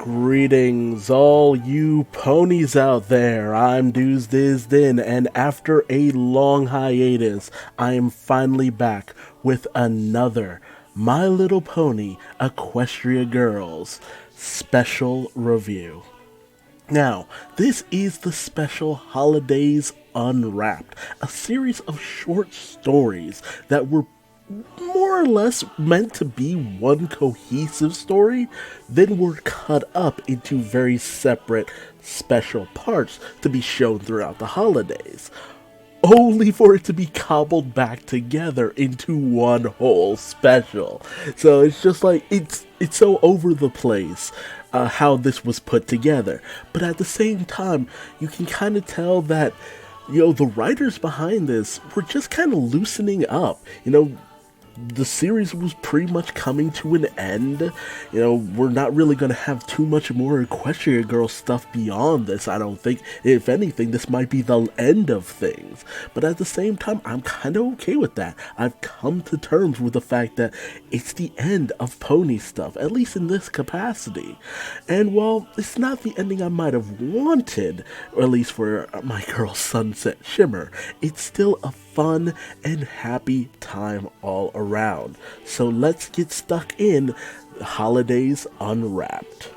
Greetings, all you ponies out there. I'm Duuz-Diz-Din, and after a long hiatus, I am finally back with another My Little Pony Equestria Girls special review. Now, this is the special Holidays Unwrapped, a series of short stories that were more or less meant to be one cohesive story, then were cut up into very separate special parts to be shown throughout the holidays, only for it to be cobbled back together into one whole special. So it's just like it's so over the place how this was put together, but at the same time you can kind of tell that the writers behind this were just kind of loosening up. The series was pretty much coming to an end. We're not really going to have too much more Equestria Girl stuff beyond this, I don't think. If anything, this might be the end of things. But at the same time, I'm kind of okay with that. I've come to terms with the fact that it's the end of pony stuff, at least in this capacity. And while it's not the ending I might have wanted, or at least for my girl Sunset Shimmer, it's still a fun and happy time all around. So let's get stuck in Holidays Unwrapped.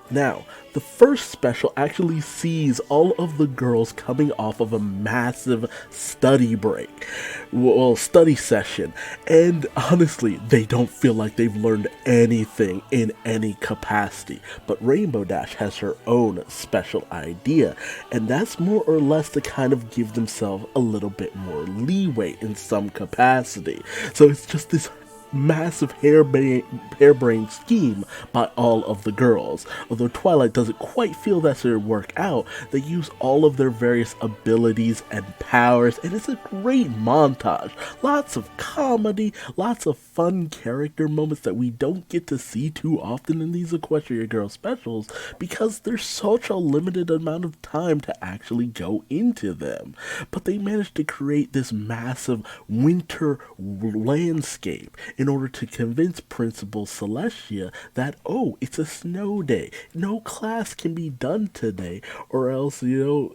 Now, the first special actually sees all of the girls coming off of a massive study break. Well, study session. And honestly, they don't feel like they've learned anything in any capacity. But Rainbow Dash has her own special idea. And that's more or less to kind of give themselves a little bit more leeway in some capacity. So it's just this massive harebrained scheme by all of the girls. Although Twilight doesn't quite feel that should work out, they use all of their various abilities and powers, and it's a great montage. Lots of comedy, lots of fun character moments that we don't get to see too often in these Equestria Girl specials because there's such a limited amount of time to actually go into them. But they managed to create this massive winter landscape in order to convince Principal Celestia that, it's a snow day. No class can be done today, or else, the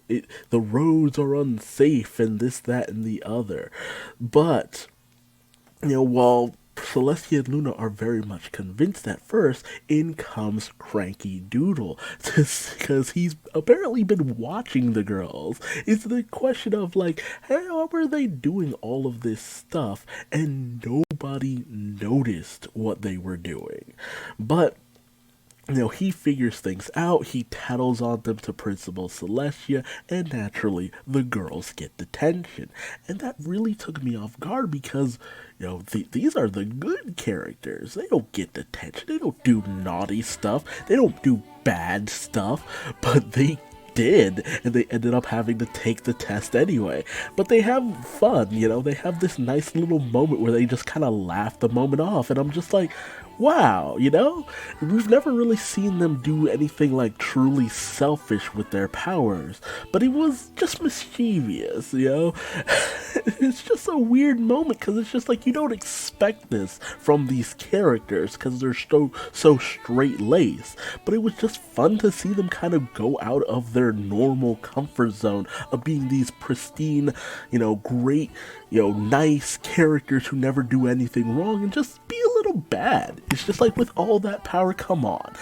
roads are unsafe and this, that, and the other. But, while Celestia and Luna are very much convinced at first, in comes Cranky Doodle, because he's apparently been watching the girls. It's the question of how are they doing all of this stuff and nobody noticed what they were doing? But he figures things out, he tattles on them to Principal Celestia, and naturally, the girls get detention. And that really took me off guard because, these are the good characters. They don't get detention, they don't do naughty stuff, they don't do bad stuff, but they did, and they ended up having to take the test anyway. But they have fun, they have this nice little moment where they just kind of laugh the moment off, and I'm just like, wow, we've never really seen them do anything truly selfish with their powers, but it was just mischievous, It's just a weird moment because it's just you don't expect this from these characters because they're so straight-laced, but it was just fun to see them kind of go out of their normal comfort zone of being these pristine, great, nice characters who never do anything wrong and just be a little bad. It's just with all that power, come on.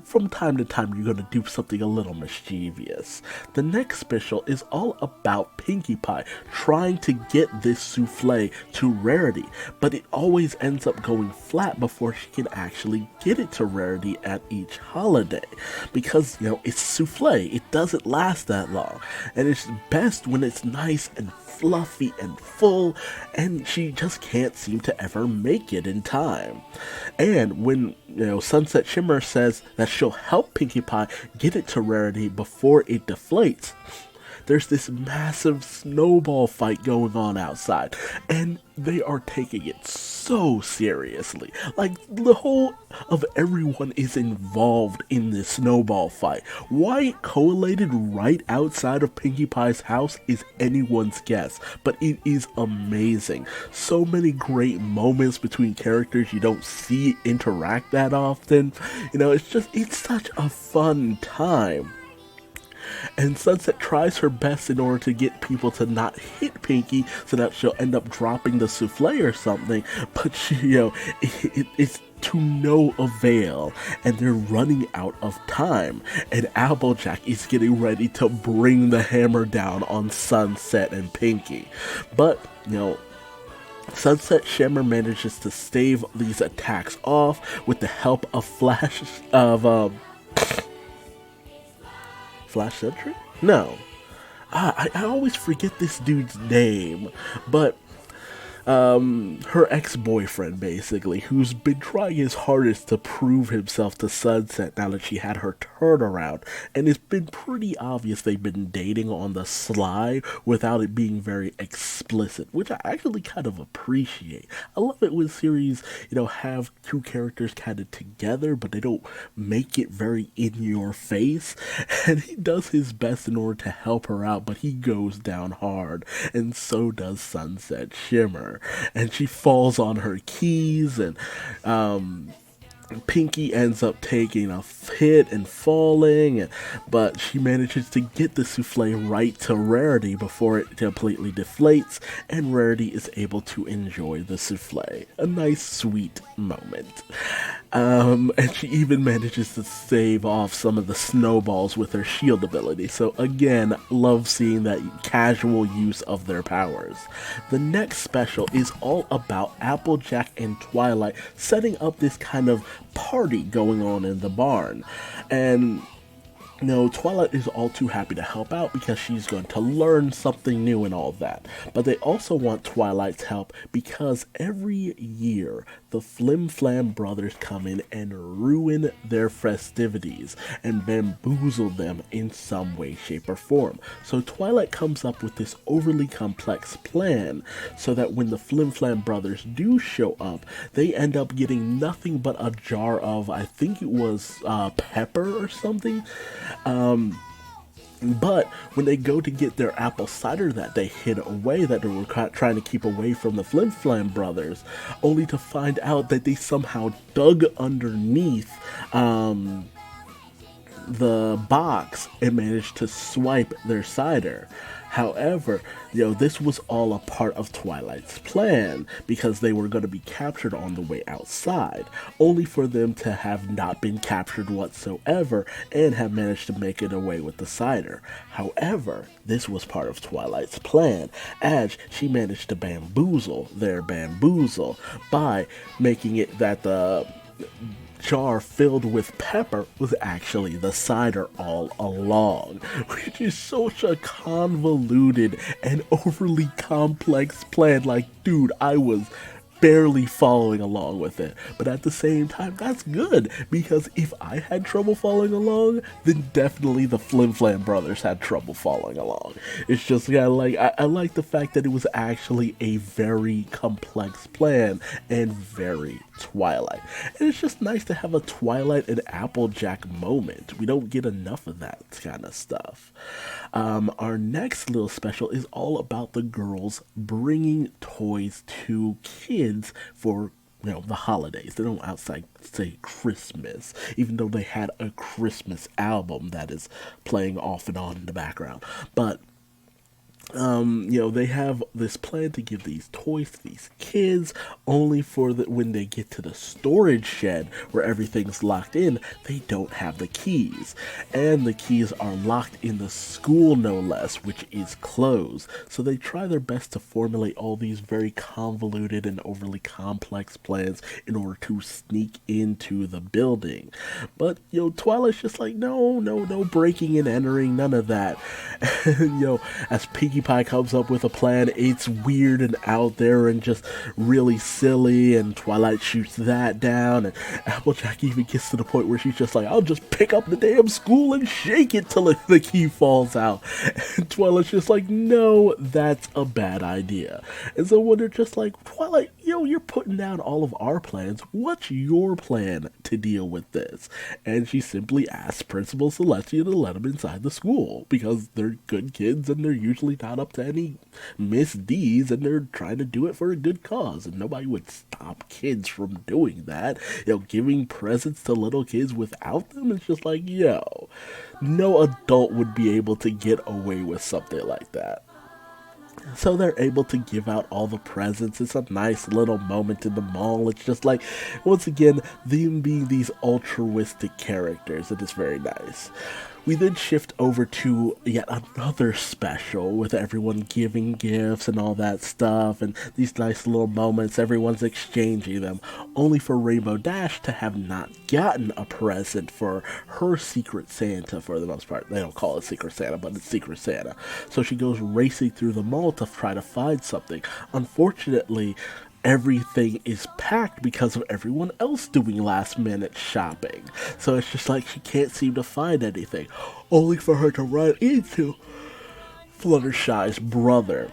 From time to time you're gonna do something a little mischievous. The next special is all about Pinkie Pie trying to get this souffle to Rarity, but it always ends up going flat before she can actually get it to Rarity at each holiday. Because, it's souffle, it doesn't last that long, and it's best when it's nice and fluffy and full, and she just can't seem to ever make it in time. And when Sunset Shimmer says that she'll help Pinkie Pie get it to Rarity before it deflates, there's this massive snowball fight going on outside, and they are taking it so seriously. Like, the whole of everyone is involved in this snowball fight. Why it collated right outside of Pinkie Pie's house is anyone's guess, but it is amazing. So many great moments between characters you don't see interact that often. It's such a fun time. And Sunset tries her best in order to get people to not hit Pinkie so that she'll end up dropping the souffle or something, but it's to no avail, and they're running out of time, and Applejack is getting ready to bring the hammer down on Sunset and Pinkie. But, Sunset Shimmer manages to stave these attacks off with the help of Flash Sentry? No. I always forget this dude's name, but her ex-boyfriend, basically, who's been trying his hardest to prove himself to Sunset now that she had her turnaround, and it's been pretty obvious they've been dating on the sly without it being very explicit, which I actually kind of appreciate. I love it when series, have two characters kind of together, but they don't make it very in your face, and he does his best in order to help her out, but he goes down hard, and so does Sunset Shimmer. And she falls on her keys, and Pinkie ends up taking a hit and falling, but she manages to get the souffle right to Rarity before it completely deflates, and Rarity is able to enjoy the souffle. A nice, sweet moment. And she even manages to save off some of the snowballs with her shield ability, so again, love seeing that casual use of their powers. The next special is all about Applejack and Twilight setting up this kind of party going on in the barn, and Twilight is all too happy to help out because she's going to learn something new and all that. But they also want Twilight's help because every year the Flim Flam brothers come in and ruin their festivities and bamboozle them in some way, shape, or form. So Twilight comes up with this overly complex plan so that when the Flim Flam brothers do show up, they end up getting nothing but a jar of, I think it was pepper or something. But when they go to get their apple cider that they hid away, that they were trying to keep away from the Flim Flam brothers, only to find out that they somehow dug underneath the box and managed to swipe their cider. However, this was all a part of Twilight's plan, because they were going to be captured on the way outside, only for them to have not been captured whatsoever and have managed to make it away with the cider. However, this was part of Twilight's plan, as she managed to bamboozle their bamboozle by making it that the jar filled with pepper was actually the cider all along, which is such a convoluted and overly complex plan. Like, dude, I was barely following along with it, but at the same time, that's good, because if I had trouble following along, then definitely the Flim Flam brothers had trouble following along. It's just I like the fact that it was actually a very complex plan and very Twilight, and it's just nice to have a Twilight and Applejack moment. We don't get enough of that kind of stuff. Our next little special is all about the girls bringing toys to kids for the holidays. They don't outside say Christmas, even though they had a Christmas album that is playing off and on in the background. But they have this plan to give these toys to these kids, only for when they get to the storage shed where everything's locked in, they don't have the keys. And the keys are locked in the school, no less, which is closed. So they try their best to formulate all these very convoluted and overly complex plans in order to sneak into the building. But, Twilight's just like, no breaking and entering, none of that. And, as Pinkie Pinkie Pie comes up with a plan. It's weird and out there and just really silly, and Twilight shoots that down, and Applejack even gets to the point where she's just like, I'll just pick up the damn school and shake it till the key falls out. And Twilight's just like, no, that's a bad idea. And so when they're just like, Twilight, you're putting down all of our plans. What's your plan to deal with this? And she simply asks Principal Celestia to let them inside the school because they're good kids and they're usually not up to any misdeeds, and they're trying to do it for a good cause, and nobody would stop kids from doing that. Giving presents to little kids without them, it's just like, no adult would be able to get away with something like that. So they're able to give out all the presents. It's a nice little moment in the mall. It's just like, once again, them being these altruistic characters, and it's very nice. We then shift over to yet another special with everyone giving gifts and all that stuff, and these nice little moments, everyone's exchanging them, only for Rainbow Dash to have not gotten a present for her Secret Santa for the most part. They don't call it Secret Santa, but it's Secret Santa. So she goes racing through the mall to try to find something. Unfortunately, everything is packed because of everyone else doing last minute shopping. So it's just like she can't seem to find anything, only for her to run into Fluttershy's brother.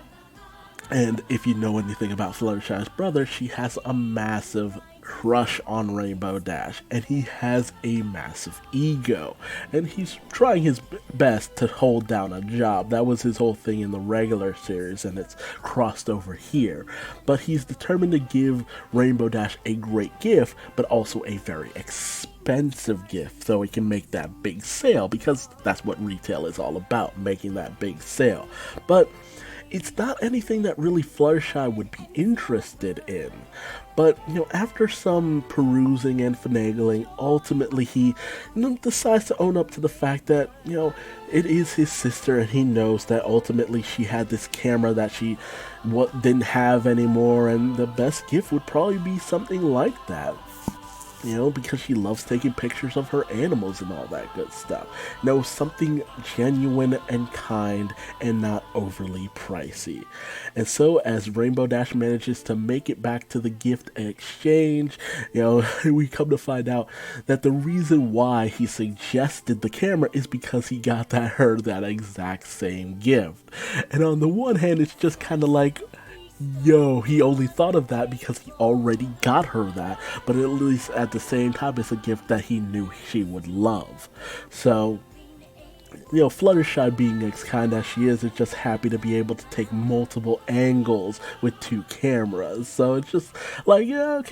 And if you know anything about Fluttershy's brother, she has a massive crush on Rainbow Dash, and he has a massive ego, and he's trying his best to hold down a job. That was his whole thing in the regular series, and it's crossed over here. But he's determined to give Rainbow Dash a great gift, but also a very expensive gift, so he can make that big sale, because that's what retail is all about, making that big sale. But it's not anything that really Fluttershy would be interested in. But, after some perusing and finagling, ultimately he decides to own up to the fact that, it is his sister, and he knows that ultimately she had this camera that she didn't have anymore, and the best gift would probably be something like that. Because she loves taking pictures of her animals and all that good stuff. Something genuine and kind and not overly pricey. And so as Rainbow Dash manages to make it back to the gift exchange, we come to find out that the reason why he suggested the camera is because he got her that exact same gift. And on the one hand, it's just kind of like, he only thought of that because he already got her that, but at least at the same time, it's a gift that he knew she would love. So, Fluttershy, being as kind as she is just happy to be able to take multiple angles with two cameras. So it's just like, I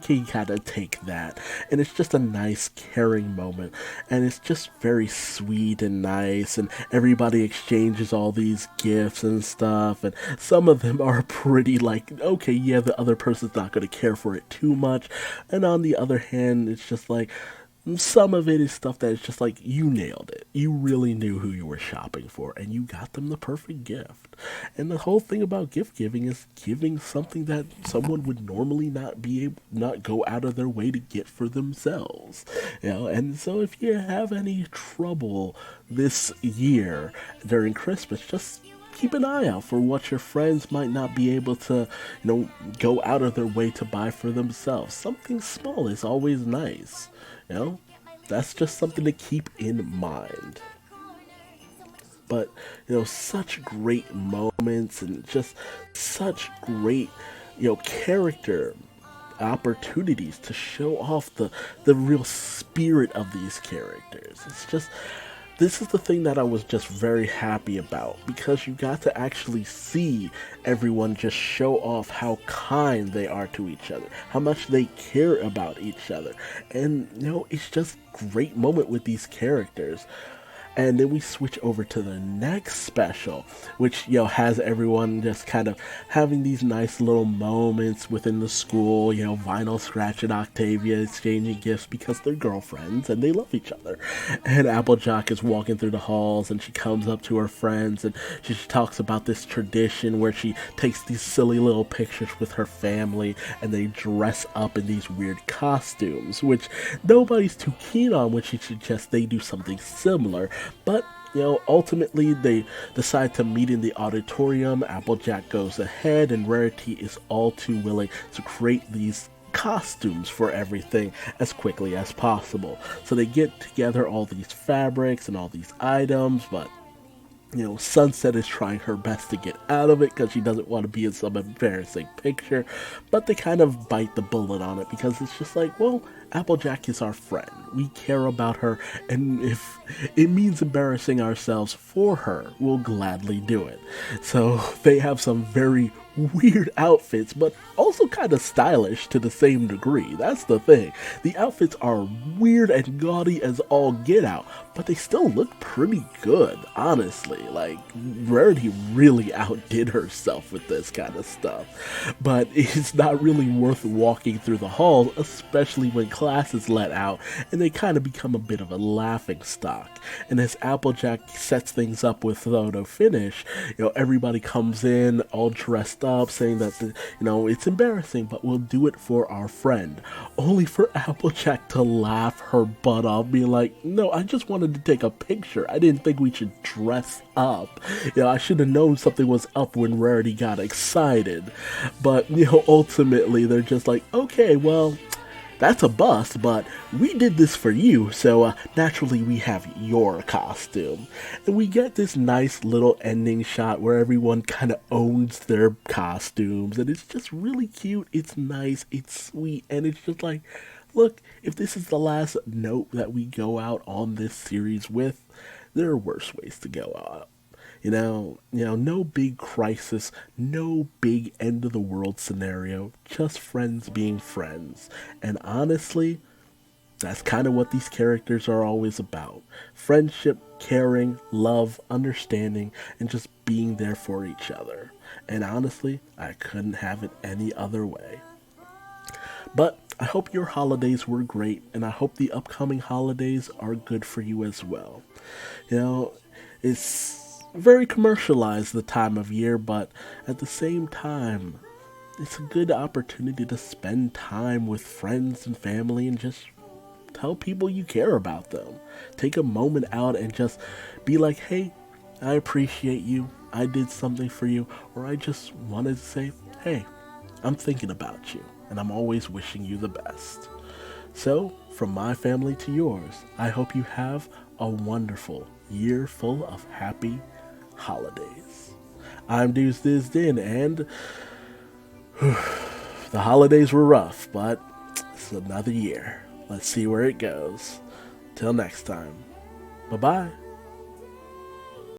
can kind of take that. And it's just a nice, caring moment. And it's just very sweet and nice. And everybody exchanges all these gifts and stuff. And some of them are pretty like, the other person's not going to care for it too much. And on the other hand, it's just like, some of it is stuff that is just like, you nailed it. You really knew who you were shopping for, and you got them the perfect gift. And the whole thing about gift giving is giving something that someone would normally not go out of their way to get for themselves. And so if you have any trouble this year during Christmas, just keep an eye out for what your friends might not be able to, go out of their way to buy for themselves. Something small is always nice. That's just something to keep in mind. But, such great moments and just such great, character opportunities to show off the real spirit of these characters. This is the thing that I was just very happy about, because you got to actually see everyone just show off how kind they are to each other, how much they care about each other. And, it's just a great moment with these characters. And then we switch over to the next special, which, has everyone just kind of having these nice little moments within the school, Vinyl, Scratch, and Octavia exchanging gifts because they're girlfriends and they love each other. And Applejack is walking through the halls, and she comes up to her friends, and she talks about this tradition where she takes these silly little pictures with her family, and they dress up in these weird costumes, which nobody's too keen on, which she suggests they do something similar. But, ultimately they decide to meet in the auditorium. Applejack goes ahead, and Rarity is all too willing to create these costumes for everything as quickly as possible. So they get together all these fabrics and all these items, but Sunset is trying her best to get out of it because she doesn't want to be in some embarrassing picture, but they kind of bite the bullet on it because it's just like, well, Applejack is our friend. We care about her, and if it means embarrassing ourselves for her, we'll gladly do it. So they have some very weird outfits, but also kind of stylish to the same degree. That's the thing. The outfits are weird and gaudy as all get out, but they still look pretty good, honestly. Like, Rarity really outdid herself with this kind of stuff. But it's not really worth walking through the halls, especially when class is let out, and they kind of become a bit of a laughing stock. And as Applejack sets things up with photo finish, everybody comes in all dressed up, saying that it's embarrassing, but we'll do it for our friend. Only for Applejack to laugh her butt off, being like, no, I just wanted to take a picture. I didn't think we should dress up. I should have known something was up when Rarity got excited. But ultimately they're just like, okay, well, that's a bust, but we did this for you, so naturally we have your costume. And we get this nice little ending shot where everyone kind of owns their costumes, and it's just really cute, it's nice, it's sweet, and it's just like, look, if this is the last note that we go out on this series with, there are worse ways to go out. No big crisis, no big end of the world scenario, just friends being friends. And honestly, that's kind of what these characters are always about. Friendship, caring, love, understanding, and just being there for each other. And honestly, I couldn't have it any other way. But I hope your holidays were great, and I hope the upcoming holidays are good for you as well. It's very commercialized the time of year, but at the same time, it's a good opportunity to spend time with friends and family and just tell people you care about them. Take a moment out and just be like, hey, I appreciate you, I did something for you, or I just wanted to say, hey, I'm thinking about you, and I'm always wishing you the best. So, from my family to yours, I hope you have a wonderful year full of happy holidays. I'm Duuz-Diz-Din, and the holidays were rough, but it's another year. Let's see where it goes. Till next time. Bye-bye.